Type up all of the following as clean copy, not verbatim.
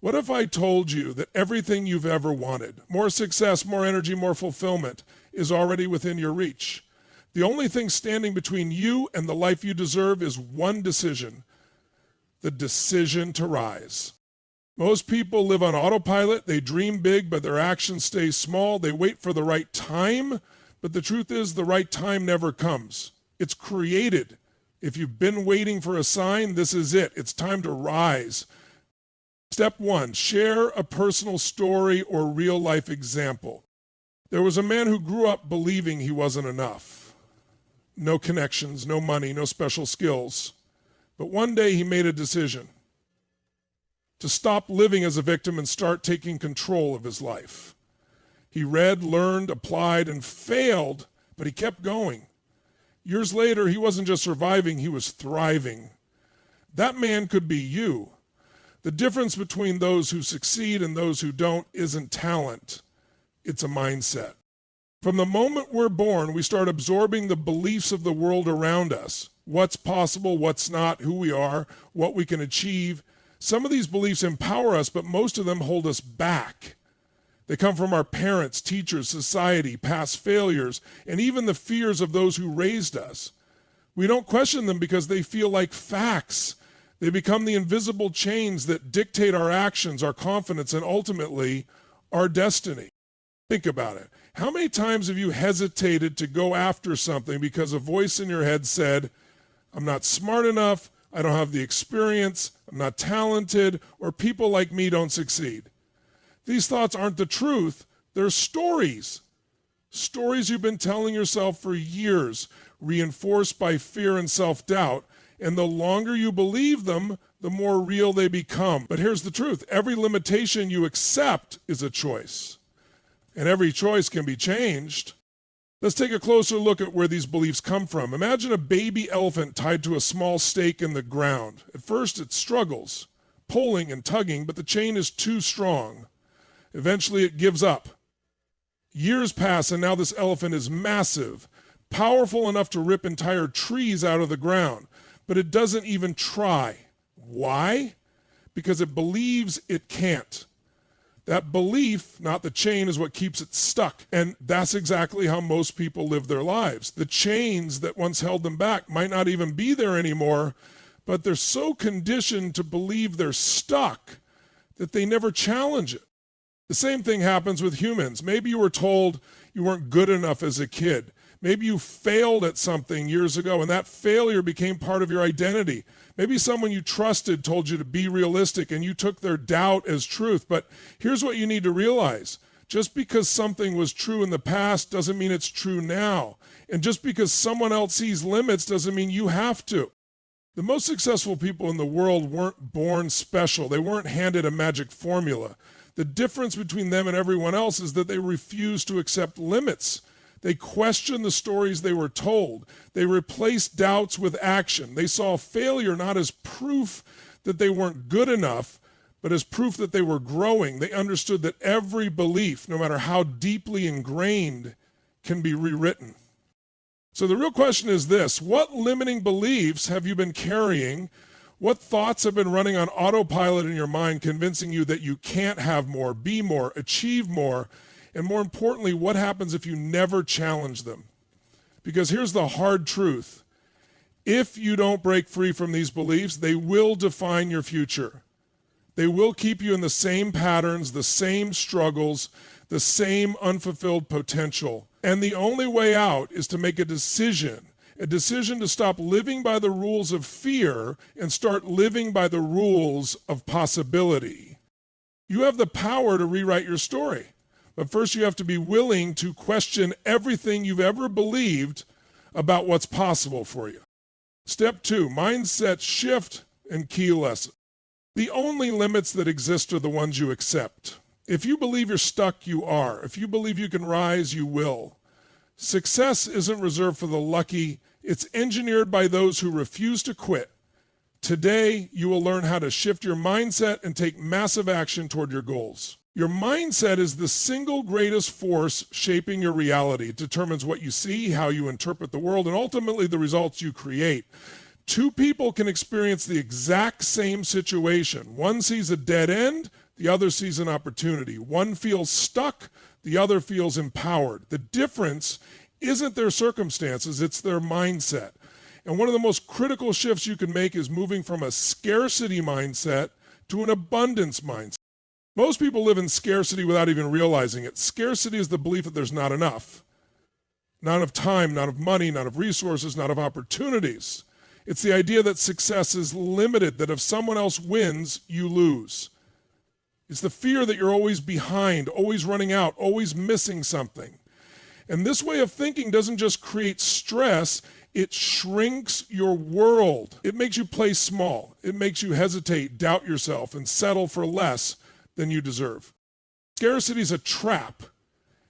What if I told you that everything you've ever wanted, more success, more energy, more fulfillment, is already within your reach? The only thing standing between you and the life you deserve is one decision: the decision to rise. Most people live on autopilot. They dream big, but their actions stay small. They wait for the right time, but the truth is the right time never comes. It's created. If you've been waiting for a sign, this is it. It's time to rise. Step 1, share a personal story or real-life example. There was a man who grew up believing he wasn't enough. No connections, no money, no special skills. But one day he made a decision to stop living as a victim and start taking control of his life. He read, learned, applied, and failed, but he kept going. Years later, he wasn't just surviving, he was thriving. That man could be you. The difference between those who succeed and those who don't isn't talent, it's a mindset. From the moment we're born, we start absorbing the beliefs of the world around us. What's possible, what's not, who we are, what we can achieve. Some of these beliefs empower us, but most of them hold us back. They come from our parents, teachers, society, past failures, and even the fears of those who raised us. We don't question them because they feel like facts. They become the invisible chains that dictate our actions, our confidence, and ultimately our destiny. Think about it. How many times have you hesitated to go after something because a voice in your head said, I'm not smart enough, I don't have the experience, I'm not talented, or people like me don't succeed? These thoughts aren't the truth, they're stories. Stories you've been telling yourself for years, reinforced by fear and self-doubt, and the longer you believe them, the more real they become. But here's the truth, every limitation you accept is a choice, and every choice can be changed. Let's take a closer look at where these beliefs come from. Imagine a baby elephant tied to a small stake in the ground. At first it struggles, pulling and tugging, but the chain is too strong. Eventually it gives up. Years pass and now this elephant is massive, powerful enough to rip entire trees out of the ground, but it doesn't even try. Why? Because it believes it can't. That belief, not the chain, is what keeps it stuck. And that's exactly how most people live their lives. The chains that once held them back might not even be there anymore, but they're so conditioned to believe they're stuck that they never challenge it. The same thing happens with humans. Maybe you were told you weren't good enough as a kid. Maybe you failed at something years ago and that failure became part of your identity. Maybe someone you trusted told you to be realistic and you took their doubt as truth. But here's what you need to realize. Just because something was true in the past doesn't mean it's true now. And just because someone else sees limits doesn't mean you have to. The most successful people in the world weren't born special. They weren't handed a magic formula. The difference between them and everyone else is that they refuse to accept limits. They questioned the stories they were told. They replaced doubts with action. They saw failure not as proof that they weren't good enough, but as proof that they were growing. They understood that every belief, no matter how deeply ingrained, can be rewritten. So the real question is this: what limiting beliefs have you been carrying? What thoughts have been running on autopilot in your mind, convincing you that you can't have more, be more, achieve more? And more importantly, what happens if you never challenge them? Because here's the hard truth. If you don't break free from these beliefs, they will define your future. They will keep you in the same patterns, the same struggles, the same unfulfilled potential. And the only way out is to make a decision to stop living by the rules of fear and start living by the rules of possibility. You have the power to rewrite your story. But first you have to be willing to question everything you've ever believed about what's possible for you. Step 2, mindset shift and key lesson. The only limits that exist are the ones you accept. If you believe you're stuck, you are. If you believe you can rise, you will. Success isn't reserved for the lucky. It's engineered by those who refuse to quit. Today, you will learn how to shift your mindset and take massive action toward your goals. Your mindset is the single greatest force shaping your reality. It determines what you see, how you interpret the world, and ultimately the results you create. Two people can experience the exact same situation. One sees a dead end, the other sees an opportunity. One feels stuck, the other feels empowered. The difference isn't their circumstances, it's their mindset. And one of the most critical shifts you can make is moving from a scarcity mindset to an abundance mindset. Most people live in scarcity without even realizing it. Scarcity is the belief that there's not enough. Not enough time, not of money, not of resources, not of opportunities. It's the idea that success is limited, that if someone else wins, you lose. It's the fear that you're always behind, always running out, always missing something. And this way of thinking doesn't just create stress, it shrinks your world. It makes you play small. It makes you hesitate, doubt yourself, and settle for less than you deserve. Scarcity is a trap.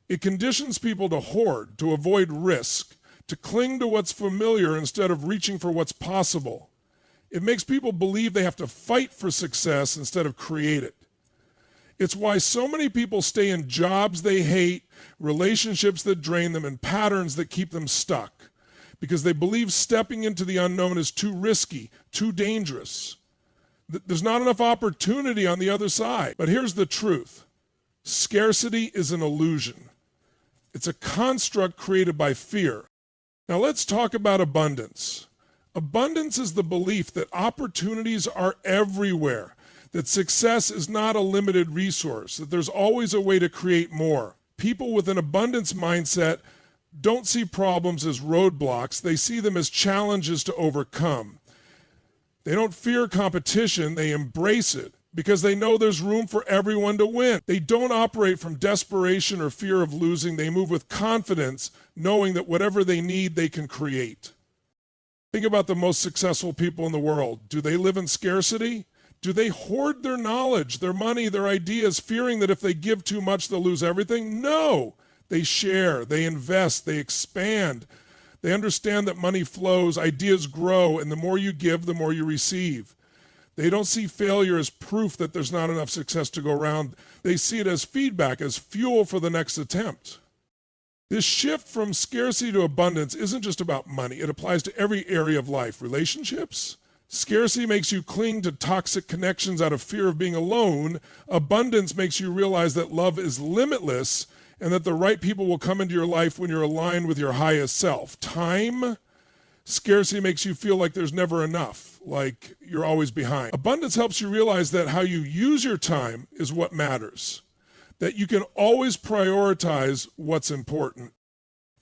It conditions people to hoard, to avoid risk, to cling to what's familiar instead of reaching for what's possible. It makes people believe they have to fight for success instead of create it. It's why so many people stay in jobs they hate, relationships that drain them, and patterns that keep them stuck, because they believe stepping into the unknown is too risky, too dangerous. There's not enough opportunity on the other side. But here's the truth. Scarcity is an illusion. It's a construct created by fear. Now let's talk about abundance. Abundance is the belief that opportunities are everywhere, that success is not a limited resource, that there's always a way to create more. People with an abundance mindset don't see problems as roadblocks, they see them as challenges to overcome. They don't fear competition, they embrace it because they know there's room for everyone to win. They don't operate from desperation or fear of losing, they move with confidence, knowing that whatever they need, they can create. Think about the most successful people in the world. Do they live in scarcity? Do they hoard their knowledge, their money, their ideas, fearing that if they give too much, they'll lose everything? No. They share, they invest, they expand. They understand that money flows, ideas grow, and the more you give, the more you receive. They don't see failure as proof that there's not enough success to go around. They see it as feedback, as fuel for the next attempt. This shift from scarcity to abundance isn't just about money. It applies to every area of life. Relationships? Scarcity makes you cling to toxic connections out of fear of being alone. Abundance makes you realize that love is limitless and that the right people will come into your life when you're aligned with your highest self. Time? Scarcity makes you feel like there's never enough, like you're always behind. Abundance helps you realize that how you use your time is what matters, that you can always prioritize what's important.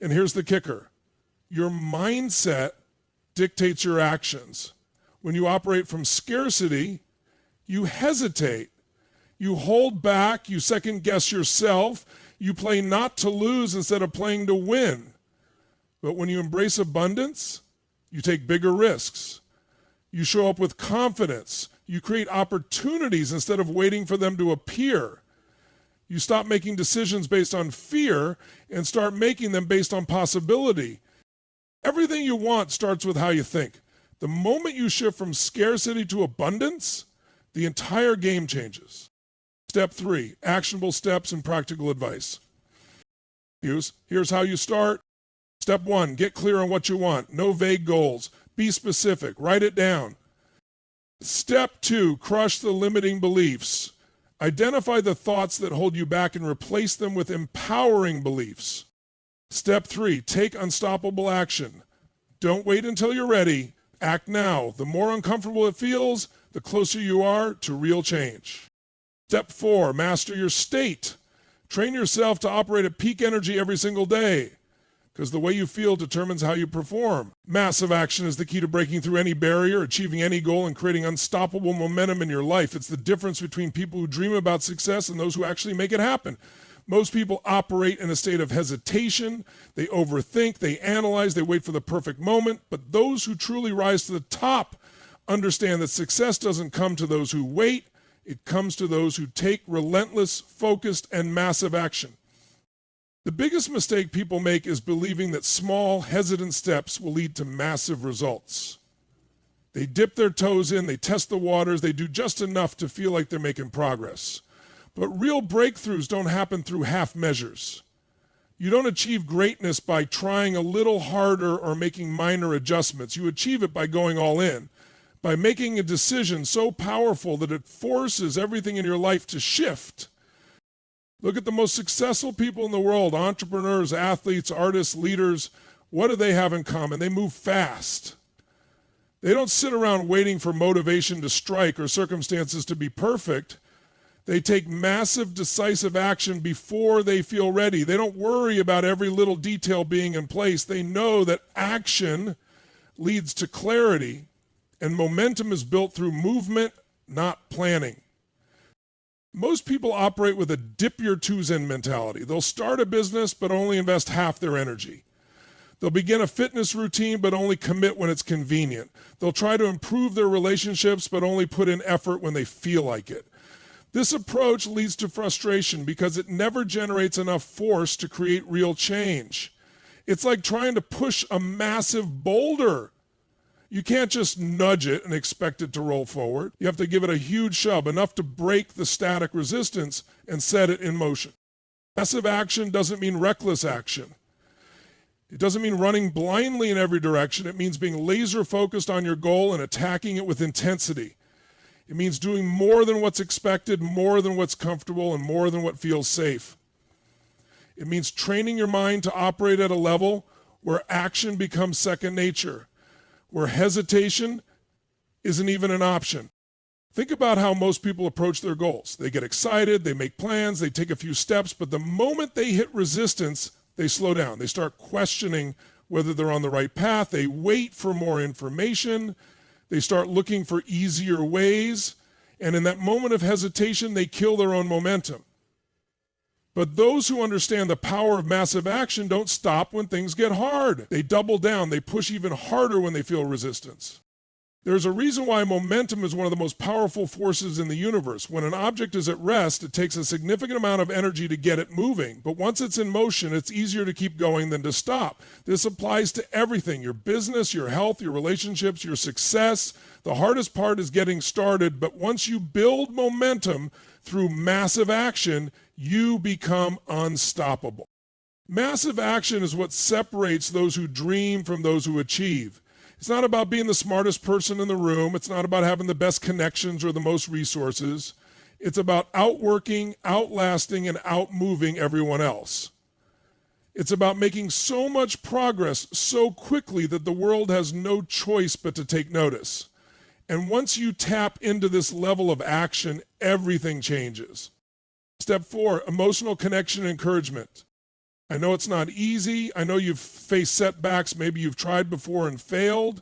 And here's the kicker. Your mindset dictates your actions. When you operate from scarcity, you hesitate. You hold back, you second guess yourself, you play not to lose instead of playing to win. But when you embrace abundance, you take bigger risks. You show up with confidence. You create opportunities instead of waiting for them to appear. You stop making decisions based on fear and start making them based on possibility. Everything you want starts with how you think. The moment you shift from scarcity to abundance, the entire game changes. Step 3, actionable steps and practical advice. Here's how you start. Step 1, get clear on what you want. No vague goals. Be specific. Write it down. Step 2, crush the limiting beliefs. Identify the thoughts that hold you back and replace them with empowering beliefs. Step 3, take unstoppable action. Don't wait until you're ready. Act now. The more uncomfortable it feels, the closer you are to real change. Step 4, master your state. Train yourself to operate at peak energy every single day, because the way you feel determines how you perform. Massive action is the key to breaking through any barrier, achieving any goal, and creating unstoppable momentum in your life. It's the difference between people who dream about success and those who actually make it happen. Most people operate in a state of hesitation. They overthink, they analyze, they wait for the perfect moment. But those who truly rise to the top understand that success doesn't come to those who wait. It comes to those who take relentless, focused, and massive action. The biggest mistake people make is believing that small, hesitant steps will lead to massive results. They dip their toes in, they test the waters, they do just enough to feel like they're making progress. But real breakthroughs don't happen through half measures. You don't achieve greatness by trying a little harder or making minor adjustments. You achieve it by going all in, by making a decision so powerful that it forces everything in your life to shift. Look at the most successful people in the world, entrepreneurs, athletes, artists, leaders. What do they have in common? They move fast. They don't sit around waiting for motivation to strike or circumstances to be perfect. They take massive, decisive action before they feel ready. They don't worry about every little detail being in place. They know that action leads to clarity, and momentum is built through movement, not planning. Most people operate with a dip your toes in mentality. They'll start a business but only invest half their energy. They'll begin a fitness routine but only commit when it's convenient. They'll try to improve their relationships but only put in effort when they feel like it. This approach leads to frustration because it never generates enough force to create real change. It's like trying to push a massive boulder. You can't just nudge it and expect it to roll forward. You have to give it a huge shove, enough to break the static resistance and set it in motion. Massive action doesn't mean reckless action. It doesn't mean running blindly in every direction. It means being laser focused on your goal and attacking it with intensity. It means doing more than what's expected, more than what's comfortable, and more than what feels safe. It means training your mind to operate at a level where action becomes second nature, where hesitation isn't even an option. Think about how most people approach their goals. They get excited, they make plans, they take a few steps, but the moment they hit resistance, they slow down. They start questioning whether they're on the right path. They wait for more information. They start looking for easier ways. And in that moment of hesitation, they kill their own momentum. But those who understand the power of massive action don't stop when things get hard. They double down. They push even harder when they feel resistance. There's a reason why momentum is one of the most powerful forces in the universe. When an object is at rest, it takes a significant amount of energy to get it moving. But once it's in motion, it's easier to keep going than to stop. This applies to everything: your business, your health, your relationships, your success. The hardest part is getting started, but once you build momentum through massive action, you become unstoppable. Massive action is what separates those who dream from those who achieve. It's not about being the smartest person in the room. It's not about having the best connections or the most resources. It's about outworking, outlasting, and outmoving everyone else. It's about making so much progress so quickly that the world has no choice but to take notice. And once you tap into this level of action, everything changes. Step 4, emotional connection and encouragement. I know it's not easy. I know you've faced setbacks. Maybe you've tried before and failed.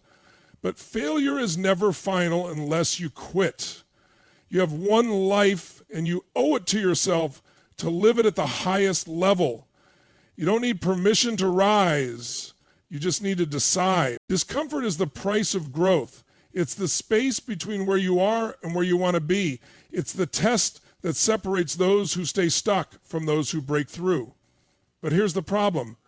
But failure is never final unless you quit. You have one life and you owe it to yourself to live it at the highest level. You don't need permission to rise. You just need to decide. Discomfort is the price of growth. It's the space between where you are and where you want to be. It's the test that separates those who stay stuck from those who break through. But here's the problem.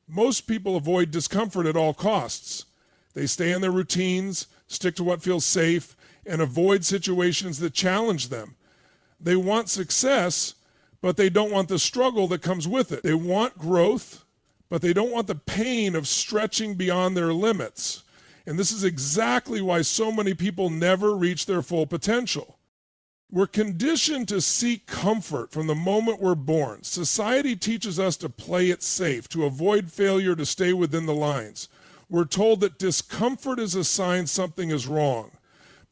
Most people avoid discomfort at all costs. They stay in their routines, stick to what feels safe, and avoid situations that challenge them. They want success, but they don't want the struggle that comes with it. They want growth, but they don't want the pain of stretching beyond their limits. And this is exactly why so many people never reach their full potential. We're conditioned to seek comfort from the moment we're born. Society teaches us to play it safe, to avoid failure, to stay within the lines. We're told that discomfort is a sign something is wrong.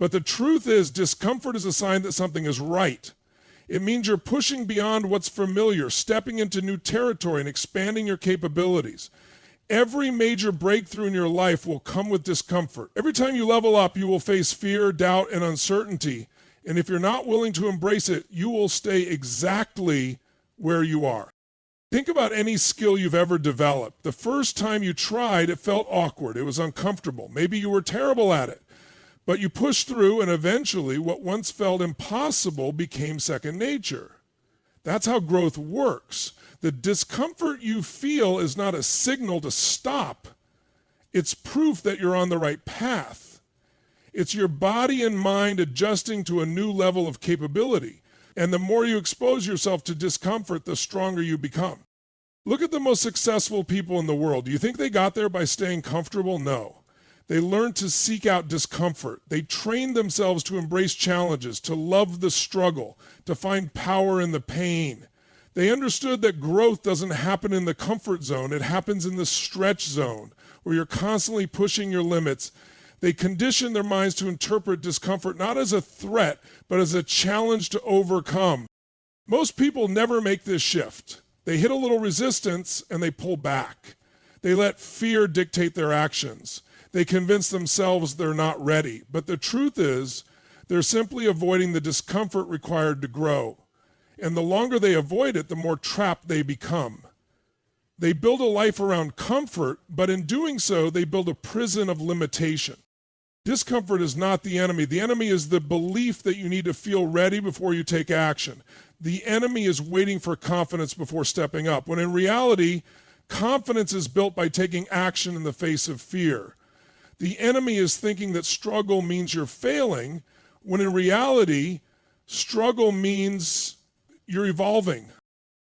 But the truth is, discomfort is a sign that something is right. It means you're pushing beyond what's familiar, stepping into new territory and expanding your capabilities. Every major breakthrough in your life will come with discomfort. Every time you level up, you will face fear, doubt, and uncertainty. And if you're not willing to embrace it, you will stay exactly where you are. Think about any skill you've ever developed. The first time you tried, it felt awkward. It was uncomfortable. Maybe you were terrible at it. But you pushed through, and eventually what once felt impossible became second nature. That's how growth works. The discomfort you feel is not a signal to stop. It's proof that you're on the right path. It's your body and mind adjusting to a new level of capability. And the more you expose yourself to discomfort, the stronger you become. Look at the most successful people in the world. Do you think they got there by staying comfortable? No. They learned to seek out discomfort. They trained themselves to embrace challenges, to love the struggle, to find power in the pain. They understood that growth doesn't happen in the comfort zone. It happens in the stretch zone, where you're constantly pushing your limits. They conditioned their minds to interpret discomfort not as a threat, but as a challenge to overcome. Most people never make this shift. They hit a little resistance and they pull back. They let fear dictate their actions. They convince themselves they're not ready. But the truth is, they're simply avoiding the discomfort required to grow. And the longer they avoid it, the more trapped they become. They build a life around comfort, but in doing so, they build a prison of limitation. Discomfort is not the enemy. The enemy is the belief that you need to feel ready before you take action. The enemy is waiting for confidence before stepping up, when in reality, confidence is built by taking action in the face of fear. The enemy is thinking that struggle means you're failing, when in reality, struggle means you're evolving.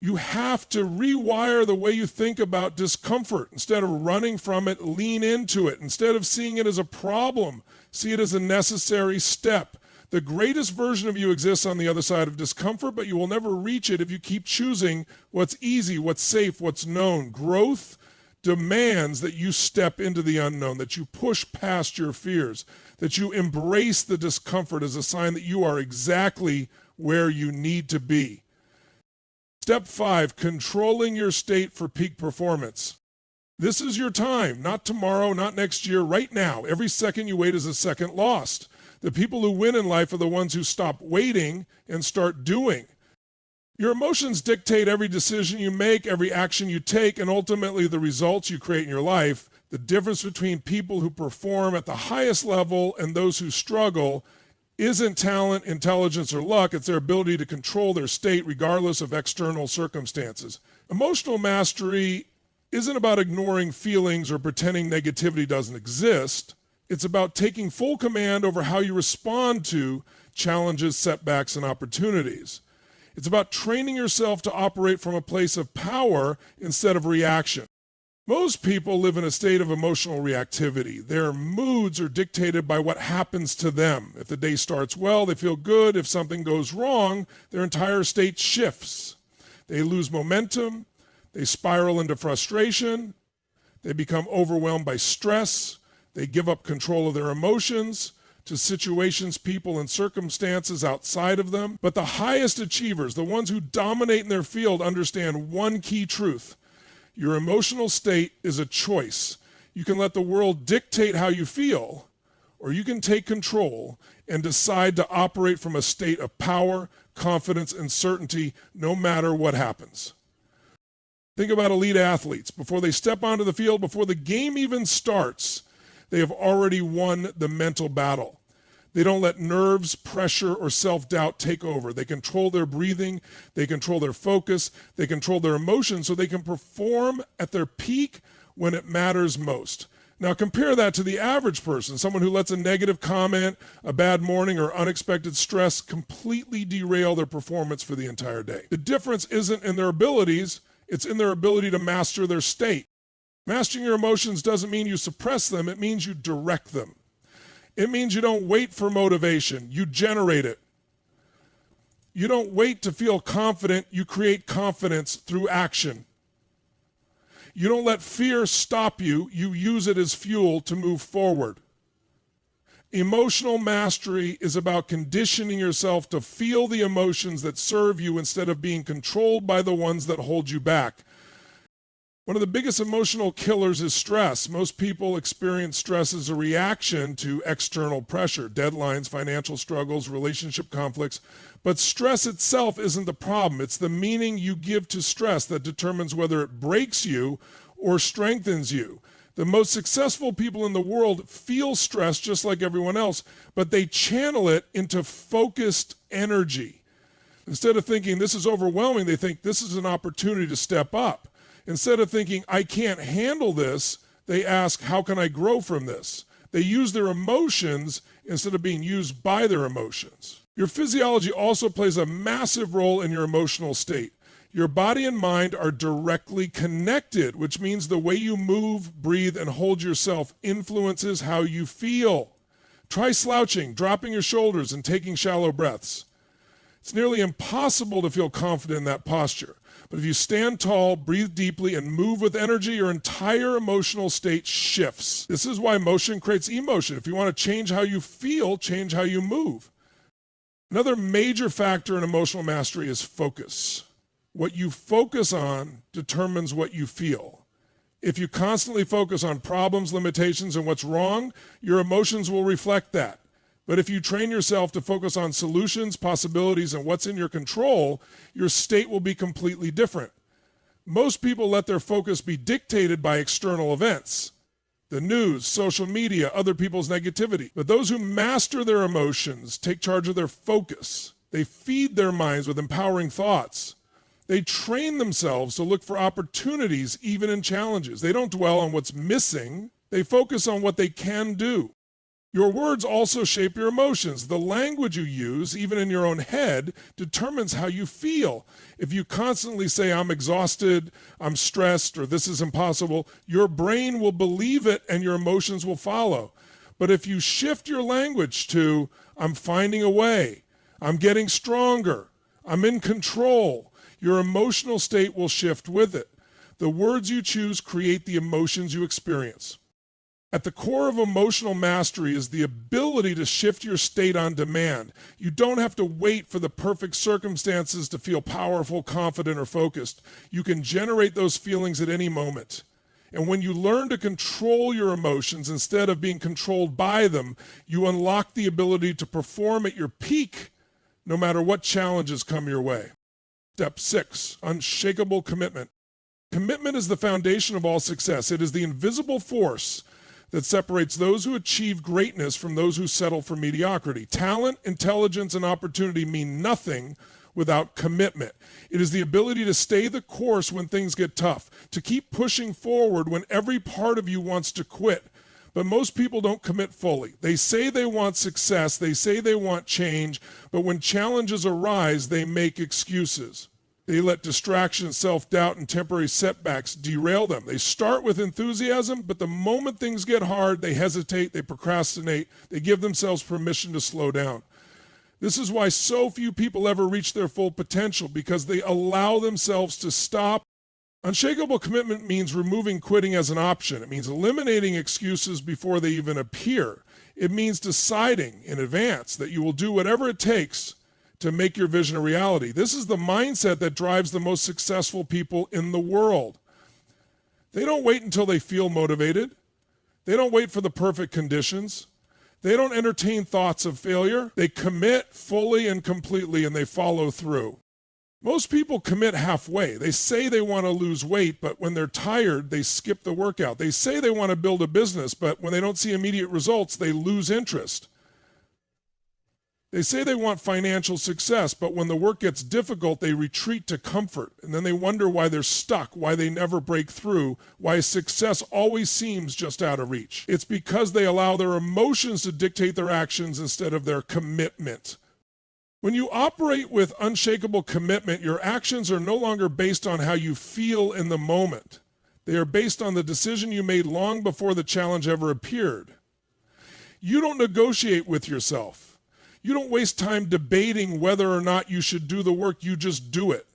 You have to rewire the way you think about discomfort. Instead of running from it, lean into it. Instead of seeing it as a problem, see it as a necessary step. The greatest version of you exists on the other side of discomfort, but you will never reach it if you keep choosing what's easy, what's safe, what's known. Growth demands that you step into the unknown, that you push past your fears, that you embrace the discomfort as a sign that you are exactly where you need to be. Step 5, controlling your state for peak performance. This is your time, not tomorrow, not next year, right now. Every second you wait is a second lost. The people who win in life are the ones who stop waiting and start doing. Your emotions dictate every decision you make, every action you take, and ultimately the results you create in your life. The difference between people who perform at the highest level and those who struggle isn't talent, intelligence, or luck. It's their ability to control their state regardless of external circumstances. Emotional mastery isn't about ignoring feelings or pretending negativity doesn't exist. It's about taking full command over how you respond to challenges, setbacks, and opportunities. It's about training yourself to operate from a place of power instead of reaction. Most people live in a state of emotional reactivity. Their moods are dictated by what happens to them. If the day starts well, they feel good. If something goes wrong, their entire state shifts. They lose momentum. They spiral into frustration. They become overwhelmed by stress. They give up control of their emotions to situations, people, and circumstances outside of them. But the highest achievers, the ones who dominate in their field, understand one key truth. Your emotional state is a choice. You can let the world dictate how you feel, or you can take control and decide to operate from a state of power, confidence, and certainty no matter what happens. Think about elite athletes. Before they step onto the field, before the game even starts, they have already won the mental battle. They don't let nerves, pressure, or self-doubt take over. They control their breathing, they control their focus, they control their emotions so they can perform at their peak when it matters most. Now compare that to the average person, someone who lets a negative comment, a bad morning, or unexpected stress completely derail their performance for the entire day. The difference isn't in their abilities, it's in their ability to master their state. Mastering your emotions doesn't mean you suppress them, it means you direct them. It means you don't wait for motivation, you generate it. You don't wait to feel confident, you create confidence through action. You don't let fear stop you, you use it as fuel to move forward. Emotional mastery is about conditioning yourself to feel the emotions that serve you instead of being controlled by the ones that hold you back. One of the biggest emotional killers is stress. Most people experience stress as a reaction to external pressure, deadlines, financial struggles, relationship conflicts. But stress itself isn't the problem. It's the meaning you give to stress that determines whether it breaks you or strengthens you. The most successful people in the world feel stress just like everyone else, but they channel it into focused energy. Instead of thinking this is overwhelming, they think this is an opportunity to step up. Instead of thinking, I can't handle this, they ask, how can I grow from this? They use their emotions instead of being used by their emotions. Your physiology also plays a massive role in your emotional state. Your body and mind are directly connected, which means the way you move, breathe, and hold yourself influences how you feel. Try slouching, dropping your shoulders, and taking shallow breaths. It's nearly impossible to feel confident in that posture. But if you stand tall, breathe deeply, and move with energy, your entire emotional state shifts. This is why motion creates emotion. If you want to change how you feel, change how you move. Another major factor in emotional mastery is focus. What you focus on determines what you feel. If you constantly focus on problems, limitations, and what's wrong, your emotions will reflect that. But if you train yourself to focus on solutions, possibilities, and what's in your control, your state will be completely different. Most people let their focus be dictated by external events, the news, social media, other people's negativity. But those who master their emotions take charge of their focus. They feed their minds with empowering thoughts. They train themselves to look for opportunities even in challenges. They don't dwell on what's missing. They focus on what they can do. Your words also shape your emotions. The language you use, even in your own head, determines how you feel. If you constantly say, I'm exhausted, I'm stressed, or this is impossible, your brain will believe it and your emotions will follow. But if you shift your language to, I'm finding a way, I'm getting stronger, I'm in control, your emotional state will shift with it. The words you choose create the emotions you experience. At the core of emotional mastery is the ability to shift your state on demand. You don't have to wait for the perfect circumstances to feel powerful, confident, or focused. You can generate those feelings at any moment. And when you learn to control your emotions instead of being controlled by them, you unlock the ability to perform at your peak no matter what challenges come your way. Step 6, unshakable commitment. Commitment is the foundation of all success. It is the invisible force that separates those who achieve greatness from those who settle for mediocrity. Talent, intelligence, and opportunity mean nothing without commitment. It is the ability to stay the course when things get tough, to keep pushing forward when every part of you wants to quit. But most people don't commit fully. They say they want success, they say they want change, but when challenges arise, they make excuses. They let distraction, self-doubt, and temporary setbacks derail them. They start with enthusiasm, but the moment things get hard, they hesitate, they procrastinate, they give themselves permission to slow down. This is why so few people ever reach their full potential, because they allow themselves to stop. Unshakable commitment means removing quitting as an option. It means eliminating excuses before they even appear. It means deciding in advance that you will do whatever it takes to make your vision a reality. This is the mindset that drives the most successful people in the world. They don't wait until they feel motivated. They don't wait for the perfect conditions. They don't entertain thoughts of failure. They commit fully and completely, and they follow through. Most people commit halfway. They say they want to lose weight, but when they're tired, they skip the workout. They say they want to build a business, but when they don't see immediate results, they lose interest. They say they want financial success, but when the work gets difficult, they retreat to comfort, and then they wonder why they're stuck, why they never break through, why success always seems just out of reach. It's because they allow their emotions to dictate their actions instead of their commitment. When you operate with unshakable commitment, your actions are no longer based on how you feel in the moment. They are based on the decision you made long before the challenge ever appeared. You don't negotiate with yourself. You don't waste time debating whether or not you should do the work. You just do it.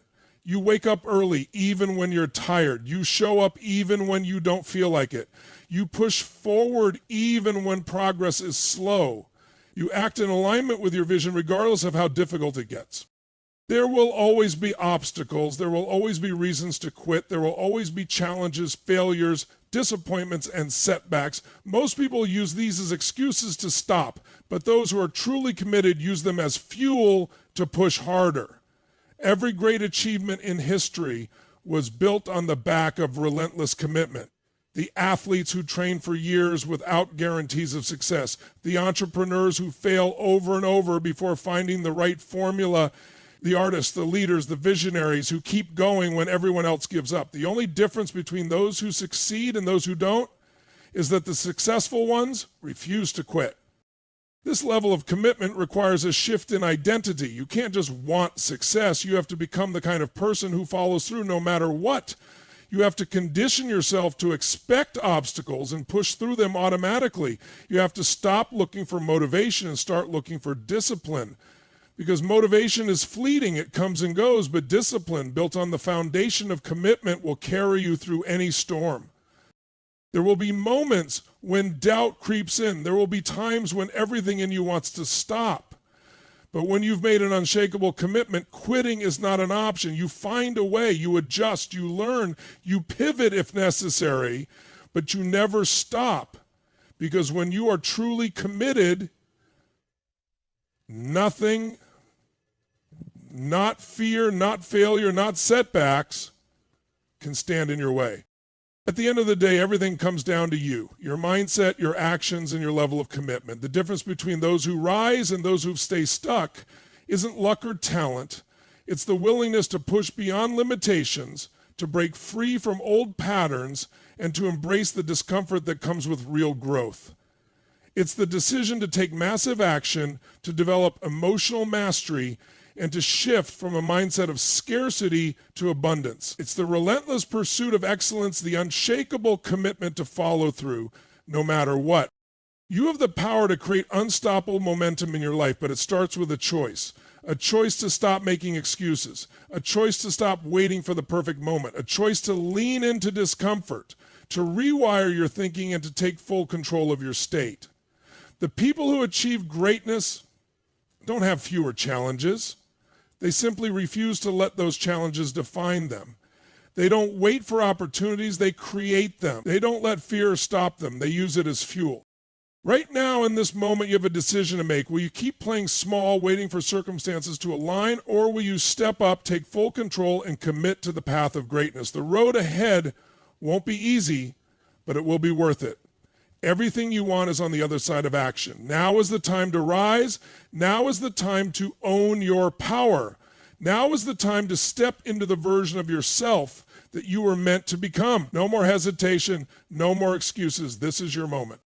You wake up early even when you're tired. You show up even when you don't feel like it. You push forward even when progress is slow. You act in alignment with your vision regardless of how difficult it gets. There will always be obstacles. There will always be reasons to quit. There will always be challenges, failures, disappointments, and setbacks. Most people use these as excuses to stop, but those who are truly committed use them as fuel to push harder. Every great achievement in history was built on the back of relentless commitment. The athletes who train for years without guarantees of success, the entrepreneurs who fail over and over before finding the right formula, the artists, the leaders, the visionaries who keep going when everyone else gives up. The only difference between those who succeed and those who don't is that the successful ones refuse to quit. This level of commitment requires a shift in identity. You can't just want success. You have to become the kind of person who follows through no matter what. You have to condition yourself to expect obstacles and push through them automatically. You have to stop looking for motivation and start looking for discipline. Because motivation is fleeting, it comes and goes, but discipline built on the foundation of commitment will carry you through any storm. There will be moments when doubt creeps in. There will be times when everything in you wants to stop. But when you've made an unshakable commitment, quitting is not an option. You find a way, you adjust, you learn, you pivot if necessary, but you never stop. Because when you are truly committed, nothing, not fear, not failure, not setbacks, can stand in your way. At the end of the day, everything comes down to you, your mindset, your actions, and your level of commitment. The difference between those who rise and those who stay stuck isn't luck or talent. It's the willingness to push beyond limitations, to break free from old patterns, and to embrace the discomfort that comes with real growth. It's the decision to take massive action, to develop emotional mastery, and to shift from a mindset of scarcity to abundance. It's the relentless pursuit of excellence, the unshakable commitment to follow through, no matter what. You have the power to create unstoppable momentum in your life, but it starts with a choice to stop making excuses, a choice to stop waiting for the perfect moment, a choice to lean into discomfort, to rewire your thinking and to take full control of your state. The people who achieve greatness don't have fewer challenges. They simply refuse to let those challenges define them. They don't wait for opportunities, they create them. They don't let fear stop them, they use it as fuel. Right now in this moment you have a decision to make. Will you keep playing small, waiting for circumstances to align, or will you step up, take full control, and commit to the path of greatness? The road ahead won't be easy, but it will be worth it. Everything you want is on the other side of action. Now is the time to rise. Now is the time to own your power. Now is the time to step into the version of yourself that you were meant to become. No more hesitation, no more excuses. This is your moment.